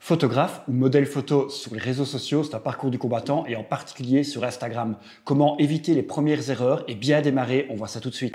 Photographe ou modèle photo sur les réseaux sociaux, c'est un parcours du combattant et en particulier sur Instagram. Comment éviter les premières erreurs et bien démarrer, on voit ça tout de suite.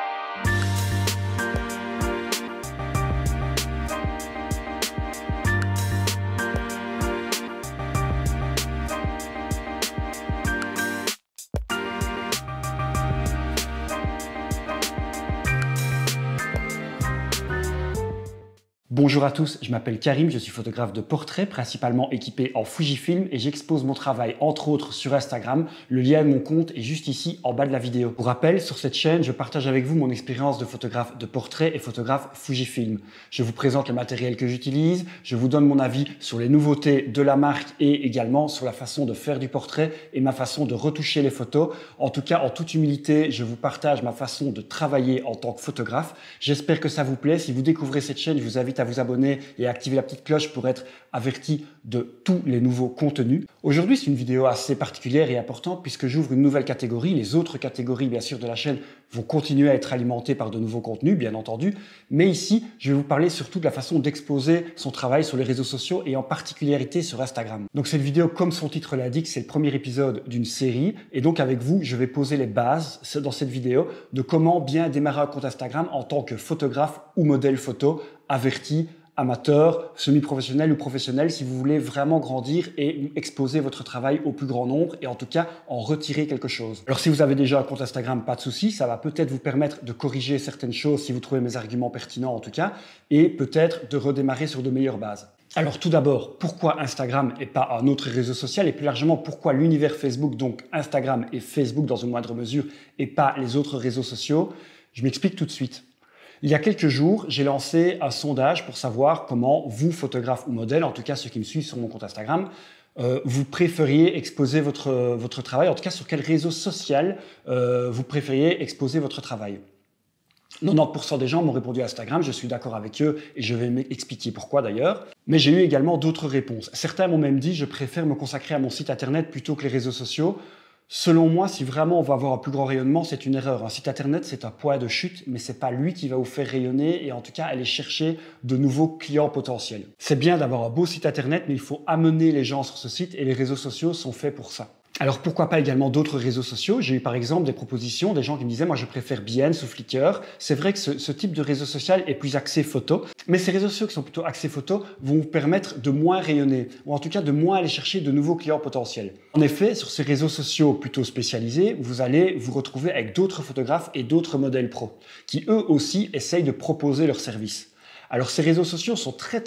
Bonjour à tous, je m'appelle Karim, je suis photographe de portrait, principalement équipé en Fujifilm et j'expose mon travail entre autres sur Instagram. Le lien de mon compte est juste ici en bas de la vidéo. Pour rappel, sur cette chaîne, je partage avec vous mon expérience de photographe de portrait et photographe Fujifilm. Je vous présente le matériel que j'utilise, je vous donne mon avis sur les nouveautés de la marque et également sur la façon de faire du portrait et ma façon de retoucher les photos. En tout cas, en toute humilité, je vous partage ma façon de travailler en tant que photographe. J'espère que ça vous plaît. Si vous découvrez cette chaîne, je vous invite à vous abonner et à activer la petite cloche pour être averti de tous les nouveaux contenus. Aujourd'hui, c'est une vidéo assez particulière et importante puisque j'ouvre une nouvelle catégorie. Les autres catégories, bien sûr, de la chaîne vont continuer à être alimentées par de nouveaux contenus, bien entendu. Mais ici, je vais vous parler surtout de la façon d'exposer son travail sur les réseaux sociaux et en particularité sur Instagram. Donc cette vidéo, comme son titre l'indique, c'est le premier épisode d'une série. Et donc avec vous, je vais poser les bases dans cette vidéo de comment bien démarrer un compte Instagram en tant que photographe ou modèle photo averti, amateur, semi-professionnel ou professionnel, si vous voulez vraiment grandir et exposer votre travail au plus grand nombre et en tout cas en retirer quelque chose. Alors si vous avez déjà un compte Instagram, pas de souci, ça va peut-être vous permettre de corriger certaines choses si vous trouvez mes arguments pertinents en tout cas et peut-être de redémarrer sur de meilleures bases. Alors tout d'abord, pourquoi Instagram et pas un autre réseau social et plus largement pourquoi l'univers Facebook, donc Instagram et Facebook dans une moindre mesure et pas les autres réseaux sociaux? Je m'explique tout de suite. Il y a quelques jours, j'ai lancé un sondage pour savoir comment vous, photographe ou modèle, en tout cas ceux qui me suivent sur mon compte Instagram, vous préfériez exposer votre travail, en tout cas sur quel réseau social vous préfériez exposer votre travail. 90% des gens m'ont répondu à Instagram, je suis d'accord avec eux et je vais m'expliquer pourquoi d'ailleurs. Mais j'ai eu également d'autres réponses. Certains m'ont même dit je préfère me consacrer à mon site internet plutôt que les réseaux sociaux. Selon moi, si vraiment on va avoir un plus grand rayonnement, c'est une erreur. Un site internet, c'est un point de chute, mais c'est pas lui qui va vous faire rayonner et en tout cas aller chercher de nouveaux clients potentiels. C'est bien d'avoir un beau site internet, mais il faut amener les gens sur ce site et les réseaux sociaux sont faits pour ça. Alors pourquoi pas également d'autres réseaux sociaux? J'ai eu par exemple des propositions, des gens qui me disaient moi je préfère Behance ou Flickr. C'est vrai que ce type de réseau social est plus axé photo, mais ces réseaux sociaux qui sont plutôt axés photo vont vous permettre de moins rayonner ou en tout cas de moins aller chercher de nouveaux clients potentiels. En effet, sur ces réseaux sociaux plutôt spécialisés, vous allez vous retrouver avec d'autres photographes et d'autres modèles pro qui eux aussi essayent de proposer leurs services. Alors ces réseaux sociaux sont très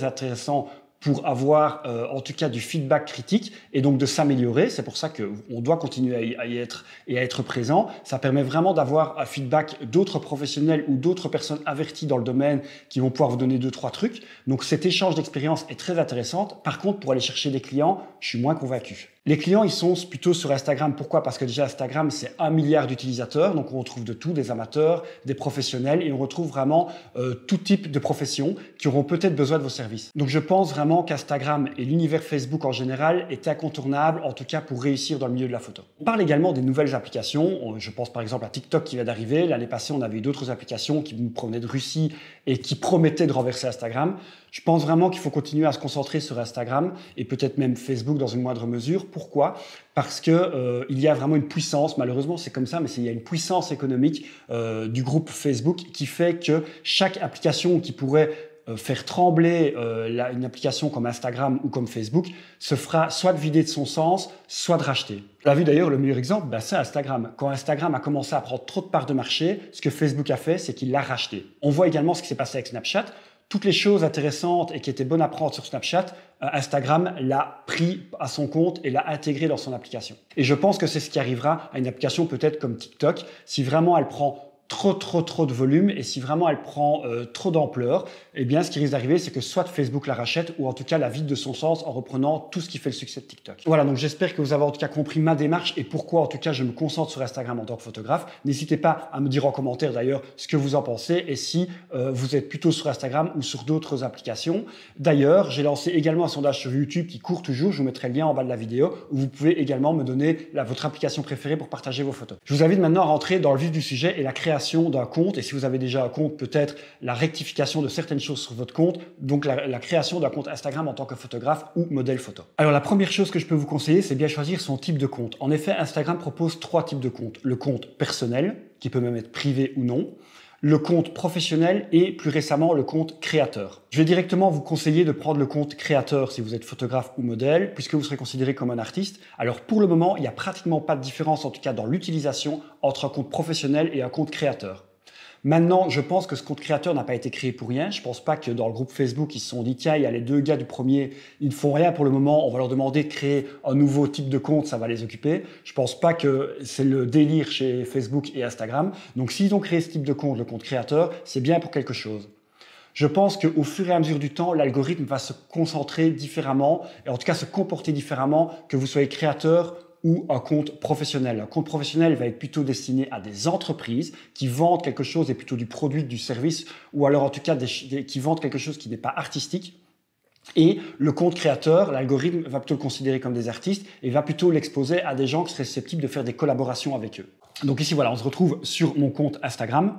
intéressants pour avoir en tout cas du feedback critique et donc de s'améliorer. C'est pour ça qu'on doit continuer à y être et à être présent. Ça permet vraiment d'avoir un feedback d'autres professionnels ou d'autres personnes averties dans le domaine qui vont pouvoir vous donner 2-3 trucs. Donc cet échange d'expérience est très intéressant. Par contre, pour aller chercher des clients, je suis moins convaincu. Les clients, ils sont plutôt sur Instagram. Pourquoi? Parce que déjà, Instagram, c'est 1 milliard d'utilisateurs. Donc, on retrouve de tout, des amateurs, des professionnels et on retrouve vraiment tout type de professions qui auront peut-être besoin de vos services. Donc, je pense vraiment qu'Instagram et l'univers Facebook en général est incontournable, en tout cas pour réussir dans le milieu de la photo. On parle également des nouvelles applications. Je pense par exemple à TikTok qui vient d'arriver. L'année passée, on avait eu d'autres applications qui nous provenaient de Russie et qui promettaient de renverser Instagram. Je pense vraiment qu'il faut continuer à se concentrer sur Instagram et peut-être même Facebook dans une moindre mesure. Pourquoi? Parce que il y a vraiment une puissance, malheureusement c'est comme ça, mais il y a une puissance économique du groupe Facebook qui fait que chaque application qui pourrait faire trembler une application comme Instagram ou comme Facebook se fera soit de vider de son sens, soit de racheter. On l'a vu d'ailleurs, le meilleur exemple, c'est Instagram. Quand Instagram a commencé à prendre trop de parts de marché, ce que Facebook a fait, c'est qu'il l'a racheté. On voit également ce qui s'est passé avec Snapchat. Toutes les choses intéressantes et qui étaient bonnes à prendre sur Snapchat, Instagram l'a pris à son compte et l'a intégré dans son application. Et je pense que c'est ce qui arrivera à une application peut-être comme TikTok, si vraiment elle prend trop de volume et si vraiment elle prend trop d'ampleur, eh bien ce qui risque d'arriver c'est que soit Facebook la rachète ou en tout cas la vide de son sens en reprenant tout ce qui fait le succès de TikTok. Voilà, donc j'espère que vous avez en tout cas compris ma démarche et pourquoi en tout cas je me concentre sur Instagram en tant que photographe. N'hésitez pas à me dire en commentaire d'ailleurs ce que vous en pensez et si vous êtes plutôt sur Instagram ou sur d'autres applications. D'ailleurs, j'ai lancé également un sondage sur YouTube qui court toujours, je vous mettrai le lien en bas de la vidéo où vous pouvez également me donner votre application préférée pour partager vos photos. Je vous invite maintenant à rentrer dans le vif du sujet et la création création d'un compte, et si vous avez déjà un compte, peut-être la rectification de certaines choses sur votre compte, donc la création d'un compte Instagram en tant que photographe ou modèle photo. Alors la première chose que je peux vous conseiller, c'est bien choisir son type de compte. En effet, Instagram propose 3 types de comptes. Le compte personnel, qui peut même être privé ou non, le compte professionnel et plus récemment le compte créateur. Je vais directement vous conseiller de prendre le compte créateur si vous êtes photographe ou modèle, puisque vous serez considéré comme un artiste. Alors pour le moment, il n'y a pratiquement pas de différence, en tout cas dans l'utilisation, entre un compte professionnel et un compte créateur. Maintenant, je pense que ce compte créateur n'a pas été créé pour rien. Je ne pense pas que dans le groupe Facebook, ils se sont dit, tiens, il y a les 2 gars du premier, ils ne font rien pour le moment, on va leur demander de créer un nouveau type de compte, ça va les occuper. Je ne pense pas que c'est le délire chez Facebook et Instagram. Donc, s'ils ont créé ce type de compte, le compte créateur, c'est bien pour quelque chose. Je pense qu'au fur et à mesure du temps, l'algorithme va se concentrer différemment, et en tout cas se comporter différemment, que vous soyez créateur ou un compte professionnel. Un compte professionnel va être plutôt destiné à des entreprises qui vendent quelque chose et plutôt du produit, du service, ou alors en tout cas qui vendent quelque chose qui n'est pas artistique. Et le compte créateur, l'algorithme va plutôt le considérer comme des artistes et va plutôt l'exposer à des gens qui seraient susceptibles de faire des collaborations avec eux. Donc ici, voilà, on se retrouve sur mon compte Instagram.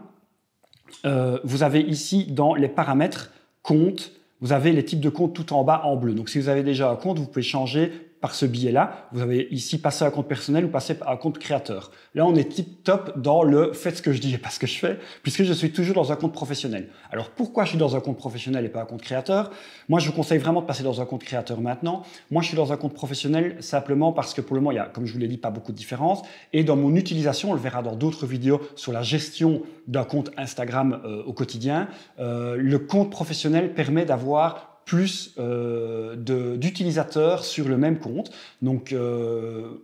Vous avez ici dans les paramètres compte, vous avez les types de comptes tout en bas en bleu. Donc si vous avez déjà un compte, vous pouvez changer par ce biais-là. Vous avez ici passé à un compte personnel ou passé à un compte créateur. Là, on est tip top dans le faites ce que je dis et pas ce que je fais, puisque je suis toujours dans un compte professionnel. Alors pourquoi je suis dans un compte professionnel et pas un compte créateur? Moi, je vous conseille vraiment de passer dans un compte créateur maintenant. Moi, je suis dans un compte professionnel simplement parce que pour le moment, il y a, comme je vous l'ai dit, pas beaucoup de différence. Et dans mon utilisation, on le verra dans d'autres vidéos sur la gestion d'un compte Instagram au quotidien, le compte professionnel permet d'avoir plus d'utilisateurs sur le même compte, donc,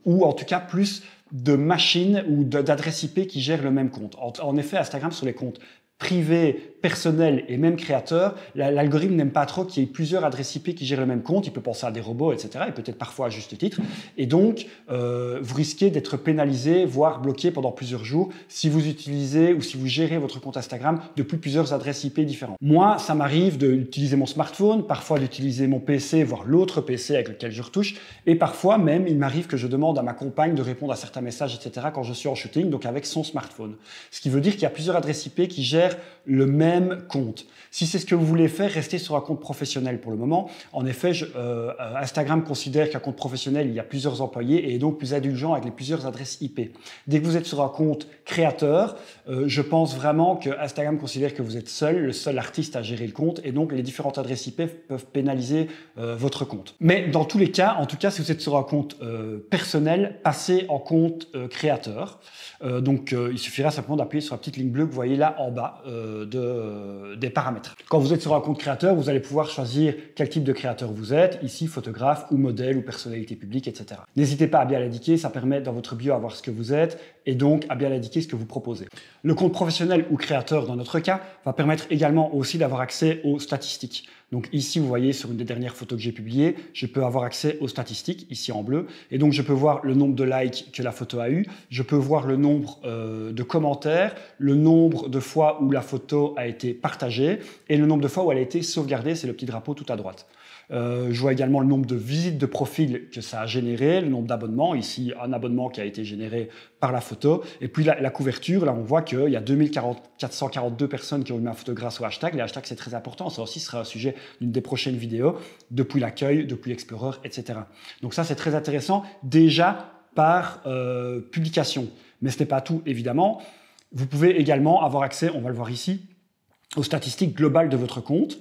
ou en tout cas plus de machines ou d'adresses IP qui gèrent le même compte. En effet, Instagram, sur les comptes privés, personnels et même créateurs, l'algorithme n'aime pas trop qu'il y ait plusieurs adresses IP qui gèrent le même compte. Il peut penser à des robots, etc. et peut-être parfois à juste titre. Et donc, vous risquez d'être pénalisé, voire bloqué pendant plusieurs jours si vous utilisez ou si vous gérez votre compte Instagram depuis plusieurs adresses IP différentes. Moi, ça m'arrive d'utiliser mon smartphone, parfois d'utiliser mon PC, voire l'autre PC avec lequel je retouche. Et parfois même, il m'arrive que je demande à ma compagne de répondre à certains messages, etc. quand je suis en shooting, donc avec son smartphone. Ce qui veut dire qu'il y a plusieurs adresses IP qui gèrent le même compte. Si c'est ce que vous voulez faire, restez sur un compte professionnel pour le moment. En effet, Instagram considère qu'un compte professionnel, il y a plusieurs employés et est donc plus indulgent avec les plusieurs adresses IP. Dès que vous êtes sur un compte créateur, je pense vraiment que Instagram considère que vous êtes le seul artiste à gérer le compte et donc les différentes adresses IP peuvent pénaliser votre compte. Mais dans tous les cas, en tout cas, si vous êtes sur un compte personnel, passez en compte créateur. Il suffira simplement d'appuyer sur la petite ligne bleue que vous voyez là en bas des paramètres. Quand vous êtes sur un compte créateur, vous allez pouvoir choisir quel type de créateur vous êtes, ici photographe ou modèle ou personnalité publique, etc. N'hésitez pas à bien l'indiquer, ça permet dans votre bio à voir ce que vous êtes et donc à bien l'indiquer ce que vous proposez. Le compte professionnel ou créateur, dans notre cas, va permettre également aussi d'avoir accès aux statistiques. Donc ici, vous voyez sur une des dernières photos que j'ai publiées, je peux avoir accès aux statistiques, ici en bleu, et donc je peux voir le nombre de likes que la photo a eu, je peux voir le nombre de commentaires, le nombre de fois où la photo a été partagée et le nombre de fois où elle a été sauvegardée, c'est le petit drapeau tout à droite. Je vois également le nombre de visites de profil que ça a généré, le nombre d'abonnements, ici un abonnement qui a été généré par la photo, et puis la couverture, là on voit qu'il y a 2442 personnes qui ont eu ma photo grâce au hashtag. Les hashtags c'est très important, ça aussi sera un sujet d'une des prochaines vidéos, depuis l'accueil, depuis l'Explorer, etc. Donc ça c'est très intéressant, déjà par publication. Mais ce n'est pas tout évidemment, vous pouvez également avoir accès, on va le voir ici, aux statistiques globales de votre compte,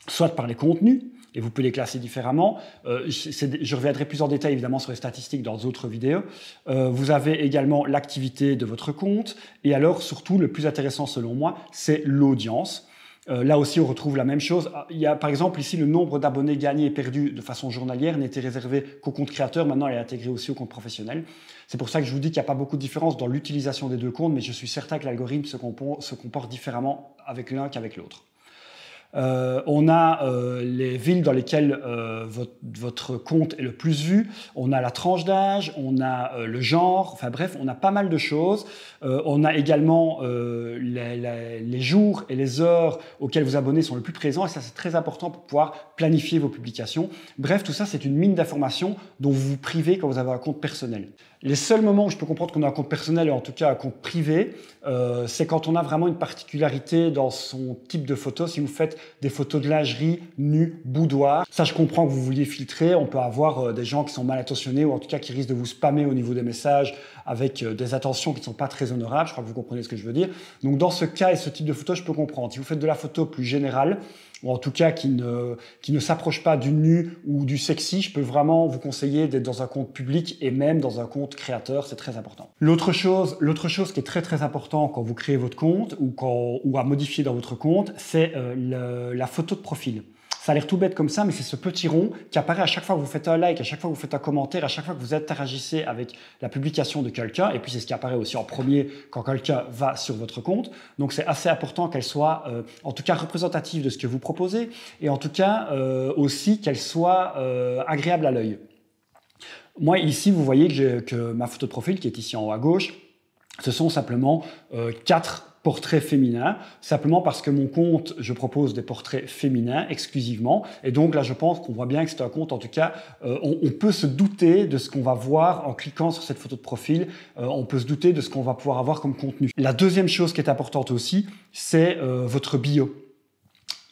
soit par les contenus, et vous pouvez les classer différemment. Je reviendrai plus en détail évidemment sur les statistiques dans d'autres vidéos. Vous avez également l'activité de votre compte et alors surtout le plus intéressant selon moi, c'est l'audience. Là aussi, on retrouve la même chose. Il y a par exemple ici le nombre d'abonnés gagnés et perdus de façon journalière n'était réservé qu'au compte créateur. Maintenant, elle est intégrée aussi au compte professionnel. C'est pour ça que je vous dis qu'il n'y a pas beaucoup de différence dans l'utilisation des deux comptes, mais je suis certain que l'algorithme se comporte différemment avec l'un qu'avec l'autre. On a les villes dans lesquelles votre compte est le plus vu, on a la tranche d'âge, on a le genre, enfin bref, on a pas mal de choses. On a également les jours et les heures auxquels vos abonnés sont le plus présents et ça c'est très important pour pouvoir planifier vos publications. Bref, tout ça c'est une mine d'informations dont vous vous privez quand vous avez un compte personnel. Les seuls moments où je peux comprendre qu'on a un compte personnel et en tout cas un compte privé, c'est quand on a vraiment une particularité dans son type de photo. Si vous faites des photos de lingerie, nus, boudoir, ça je comprends que vous vouliez filtrer. On peut avoir des gens qui sont mal intentionnés ou en tout cas qui risquent de vous spammer au niveau des messages avec des attentions qui ne sont pas très honorables. Je crois que vous comprenez ce que je veux dire. Donc dans ce cas et ce type de photo, je peux comprendre. Si vous faites de la photo plus générale, ou en tout cas qui ne s'approche pas du nu ou du sexy, je peux vraiment vous conseiller d'être dans un compte public et même dans un compte créateur, c'est très important. L'autre chose qui est très très important quand vous créez votre compte ou à modifier dans votre compte, c'est la photo de profil. Ça a l'air tout bête comme ça, mais c'est ce petit rond qui apparaît à chaque fois que vous faites un like, à chaque fois que vous faites un commentaire, à chaque fois que vous interagissez avec la publication de quelqu'un. Et puis, c'est ce qui apparaît aussi en premier quand quelqu'un va sur votre compte. Donc, c'est assez important qu'elle soit, en tout cas, représentative de ce que vous proposez et en tout cas, aussi qu'elle soit agréable à l'œil. Moi, ici, vous voyez que ma photo de profil, qui est ici en haut à gauche, ce sont simplement 4 portraits féminins, simplement parce que mon compte, je propose des portraits féminins exclusivement. Et donc là, je pense qu'on voit bien que c'est un compte, en tout cas, on peut se douter de ce qu'on va voir en cliquant sur cette photo de profil. On peut se douter de ce qu'on va pouvoir avoir comme contenu. La deuxième chose qui est importante aussi, c'est votre bio.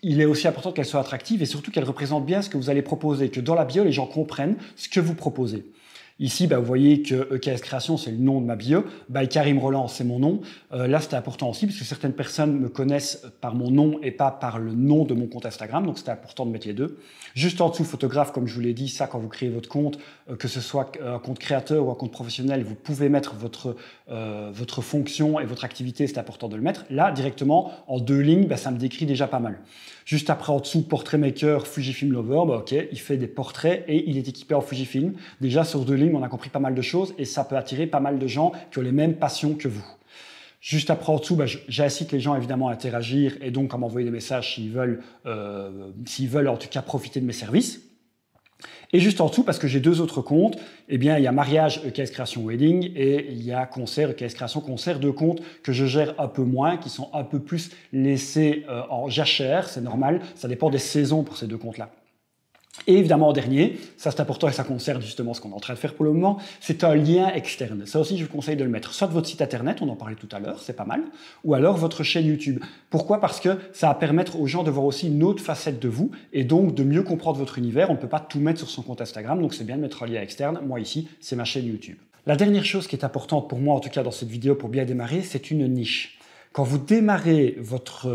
Il est aussi important qu'elle soit attractive et surtout qu'elle représente bien ce que vous allez proposer, que dans la bio, les gens comprennent ce que vous proposez. Ici, vous voyez que EKS Création, c'est le nom de ma bio. By Karim Roland, c'est mon nom. Là, c'était important aussi parce que certaines personnes me connaissent par mon nom et pas par le nom de mon compte Instagram. Donc, c'était important de mettre les deux. Juste en dessous, photographe, comme je vous l'ai dit, ça, quand vous créez votre compte, que ce soit un compte créateur ou un compte professionnel, vous pouvez mettre votre fonction et votre activité, c'est important de le mettre. Là, directement, en 2 lignes, ça me décrit déjà pas mal. Juste après, en dessous, Portrait Maker, Fujifilm Lover, ok, il fait des portraits et il est équipé en Fujifilm. Déjà, sur 2 lignes, on a compris pas mal de choses et ça peut attirer pas mal de gens qui ont les mêmes passions que vous. Juste après en dessous, j'incite les gens évidemment à interagir et donc à m'envoyer des messages s'ils veulent en tout cas profiter de mes services. Et juste en dessous, parce que j'ai 2 autres comptes, eh bien, il y a mariage EKS Création Wedding et il y a concert EKS Création Concert, 2 comptes que je gère un peu moins, qui sont un peu plus laissés en jachère, c'est normal, ça dépend des saisons pour ces 2 comptes-là. Et évidemment, en dernier, ça c'est important et ça concerne justement ce qu'on est en train de faire pour le moment, c'est un lien externe. Ça aussi, je vous conseille de le mettre. Soit de votre site internet, on en parlait tout à l'heure, c'est pas mal, ou alors votre chaîne YouTube. Pourquoi? Parce que ça va permettre aux gens de voir aussi une autre facette de vous et donc de mieux comprendre votre univers. On ne peut pas tout mettre sur son compte Instagram, donc c'est bien de mettre un lien externe. Moi ici, c'est ma chaîne YouTube. La dernière chose qui est importante pour moi, en tout cas dans cette vidéo pour bien démarrer, c'est une niche. Quand vous démarrez votre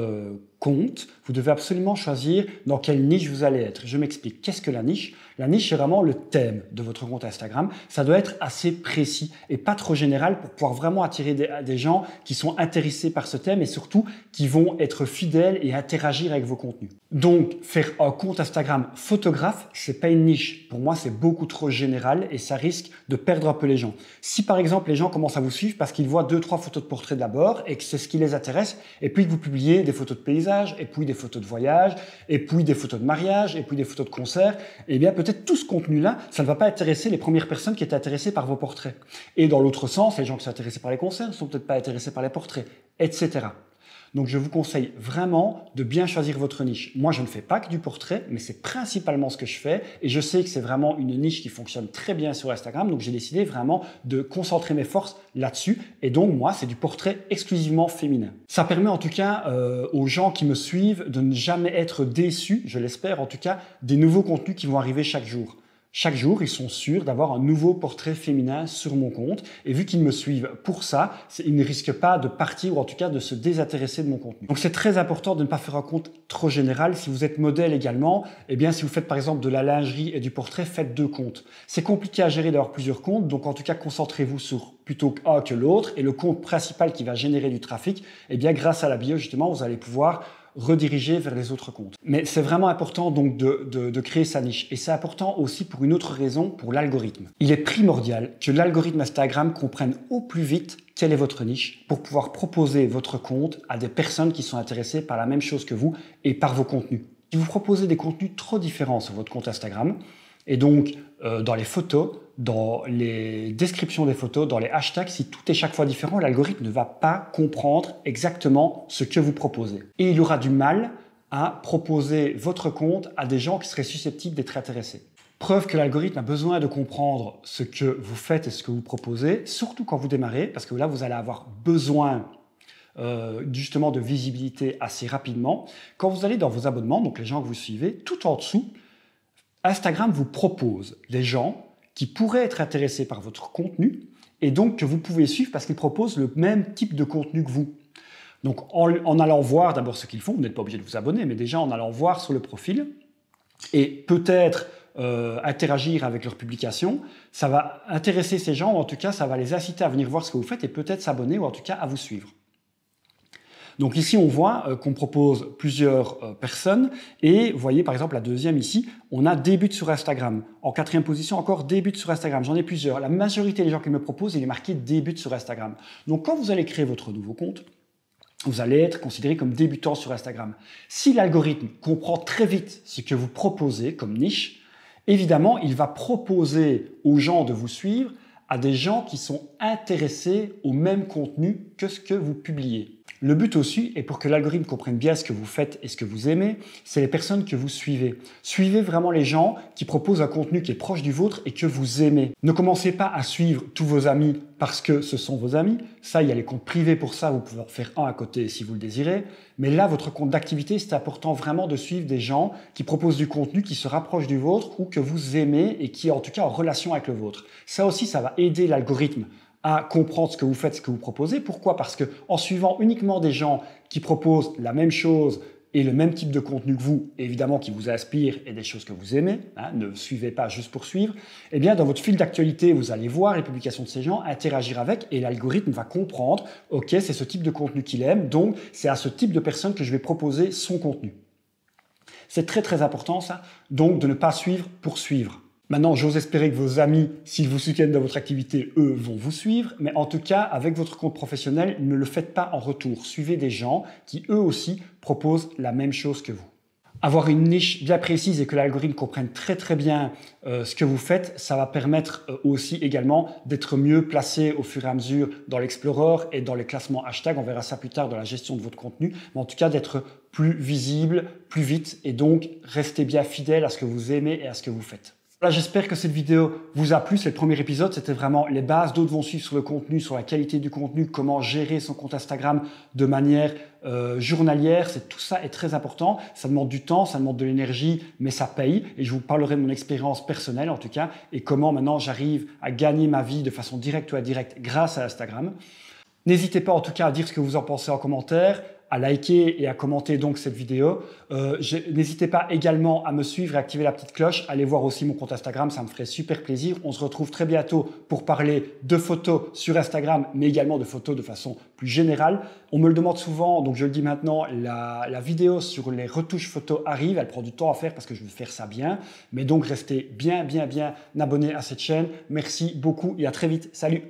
compte, vous devez absolument choisir dans quelle niche vous allez être. Je m'explique. Qu'est-ce que la niche? La niche, c'est vraiment le thème de votre compte Instagram. Ça doit être assez précis et pas trop général pour pouvoir vraiment attirer des gens qui sont intéressés par ce thème et surtout qui vont être fidèles et interagir avec vos contenus. Donc, faire un compte Instagram photographe, c'est pas une niche. Pour moi, c'est beaucoup trop général et ça risque de perdre un peu les gens. Si par exemple, les gens commencent à vous suivre parce qu'ils voient 2-3 photos de portrait d'abord et que c'est ce qui les intéresse, et puis que vous publiez des photos de paysages, et puis des photos de voyage, et puis des photos de mariage, et puis des photos de concert, eh bien peut-être tout ce contenu-là, ça ne va pas intéresser les premières personnes qui étaient intéressées par vos portraits. Et dans l'autre sens, les gens qui sont intéressés par les concerts ne sont peut-être pas intéressés par les portraits, etc. Donc je vous conseille vraiment de bien choisir votre niche. Moi, je ne fais pas que du portrait, mais c'est principalement ce que je fais. Et je sais que c'est vraiment une niche qui fonctionne très bien sur Instagram. Donc j'ai décidé vraiment de concentrer mes forces là-dessus. Et donc moi, c'est du portrait exclusivement féminin. Ça permet en tout cas aux gens qui me suivent de ne jamais être déçus, je l'espère en tout cas, des nouveaux contenus qui vont arriver chaque jour. Chaque jour, ils sont sûrs d'avoir un nouveau portrait féminin sur mon compte. Et vu qu'ils me suivent pour ça, ils ne risquent pas de partir ou en tout cas de se désintéresser de mon contenu. Donc c'est très important de ne pas faire un compte trop général. Si vous êtes modèle également, eh bien si vous faites par exemple de la lingerie et du portrait, faites 2 comptes. C'est compliqué à gérer d'avoir plusieurs comptes, donc en tout cas concentrez-vous sur plutôt qu'un que l'autre. Et le compte principal qui va générer du trafic, eh bien grâce à la bio justement, vous allez pouvoir rediriger vers les autres comptes. Mais c'est vraiment important donc de créer sa niche. Et c'est important aussi pour une autre raison, pour l'algorithme. Il est primordial que l'algorithme Instagram comprenne au plus vite quelle est votre niche pour pouvoir proposer votre compte à des personnes qui sont intéressées par la même chose que vous et par vos contenus. Si vous proposez des contenus trop différents sur votre compte Instagram, et donc dans les photos, dans les descriptions des photos, dans les hashtags, si tout est chaque fois différent, l'algorithme ne va pas comprendre exactement ce que vous proposez. Et il aura du mal à proposer votre compte à des gens qui seraient susceptibles d'être intéressés. Preuve que l'algorithme a besoin de comprendre ce que vous faites et ce que vous proposez, surtout quand vous démarrez, parce que là, vous allez avoir besoin justement de visibilité assez rapidement. Quand vous allez dans vos abonnements, donc les gens que vous suivez, tout en dessous, Instagram vous propose des gens qui pourraient être intéressés par votre contenu et donc que vous pouvez suivre parce qu'ils proposent le même type de contenu que vous. Donc en allant voir d'abord ce qu'ils font, vous n'êtes pas obligé de vous abonner, mais déjà en allant voir sur le profil et peut-être interagir avec leurs publications, ça va intéresser ces gens, ou en tout cas ça va les inciter à venir voir ce que vous faites et peut-être s'abonner ou en tout cas à vous suivre. Donc ici, on voit qu'on propose plusieurs personnes et vous voyez par exemple la deuxième ici, on a débute sur Instagram. En quatrième position encore, débute sur Instagram. J'en ai plusieurs. La majorité des gens qui me proposent, il est marqué débute sur Instagram. Donc quand vous allez créer votre nouveau compte, vous allez être considéré comme débutant sur Instagram. Si l'algorithme comprend très vite ce que vous proposez comme niche, évidemment, il va proposer aux gens de vous suivre à des gens qui sont intéressés au même contenu que ce que vous publiez. Le but aussi, et pour que l'algorithme comprenne bien ce que vous faites et ce que vous aimez, c'est les personnes que vous suivez. Suivez vraiment les gens qui proposent un contenu qui est proche du vôtre et que vous aimez. Ne commencez pas à suivre tous vos amis parce que ce sont vos amis. Ça, il y a les comptes privés pour ça, vous pouvez en faire un à côté si vous le désirez. Mais là, votre compte d'activité, c'est important vraiment de suivre des gens qui proposent du contenu qui se rapproche du vôtre ou que vous aimez et qui est en tout cas en relation avec le vôtre. Ça aussi, ça va aider l'algorithme à comprendre ce que vous faites, ce que vous proposez. Pourquoi? Parce que en suivant uniquement des gens qui proposent la même chose et le même type de contenu que vous, évidemment qui vous inspire et des choses que vous aimez, ne suivez pas juste pour suivre, eh bien dans votre fil d'actualité, vous allez voir les publications de ces gens, interagir avec et l'algorithme va comprendre, ok, c'est ce type de contenu qu'il aime, donc c'est à ce type de personne que je vais proposer son contenu. C'est très très important ça, donc de ne pas suivre pour suivre. Maintenant, j'ose espérer que vos amis, s'ils vous soutiennent dans votre activité, eux, vont vous suivre. Mais en tout cas, avec votre compte professionnel, ne le faites pas en retour. Suivez des gens qui, eux aussi, proposent la même chose que vous. Avoir une niche bien précise et que l'algorithme comprenne très très bien ce que vous faites, ça va permettre aussi également d'être mieux placé au fur et à mesure dans l'Explorer et dans les classements hashtag. On verra ça plus tard dans la gestion de votre contenu. Mais en tout cas, d'être plus visible, plus vite et donc restez bien fidèle à ce que vous aimez et à ce que vous faites. Voilà, j'espère que cette vidéo vous a plu. C'est le premier épisode, c'était vraiment les bases. D'autres vont suivre sur le contenu, sur la qualité du contenu, comment gérer son compte Instagram de manière journalière. Tout ça est très important. Ça demande du temps, ça demande de l'énergie, mais ça paye. Et je vous parlerai de mon expérience personnelle en tout cas et comment maintenant j'arrive à gagner ma vie de façon directe ou indirecte grâce à Instagram. N'hésitez pas en tout cas à dire ce que vous en pensez en commentaire, à liker et à commenter donc cette vidéo. N'hésitez pas également à me suivre et activer la petite cloche. Allez voir aussi mon compte Instagram, ça me ferait super plaisir. On se retrouve très bientôt pour parler de photos sur Instagram, mais également de photos de façon plus générale. On me le demande souvent, donc je le dis maintenant, la vidéo sur les retouches photos arrive. Elle prend du temps à faire parce que je veux faire ça bien. Mais donc restez bien abonnés à cette chaîne. Merci beaucoup et à très vite. Salut!